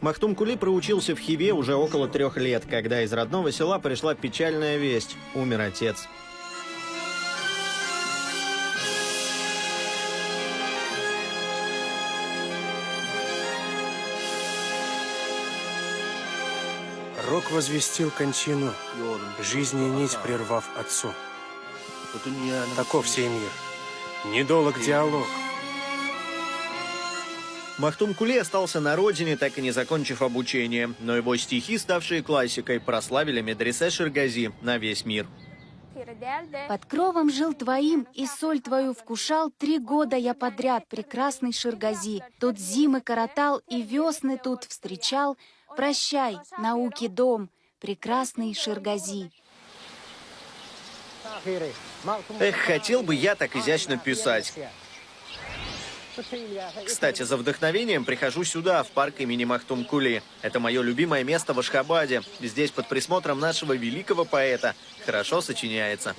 Махтум Кули проучился в Хиве уже около 3 лет, когда из родного села пришла печальная весть – умер отец. Рок возвестил кончину, жизни нить прервав отцу. Таков сей мир. Недолг диалог. Махтум Кули остался на родине, так и не закончив обучение. Но его стихи, ставшие классикой, прославили медресе Ширгази на весь мир. Под кровом жил твоим и соль твою вкушал 3 года я подряд, прекрасный Ширгази. Тут зимы коротал и весны тут встречал. Прощай, науки дом, прекрасный Ширгази. Эх, хотел бы я так изящно писать. Кстати, за вдохновением прихожу сюда, в парк имени Махтум Кули. Это мое любимое место в Ашхабаде. Здесь под присмотром нашего великого поэта хорошо сочиняется.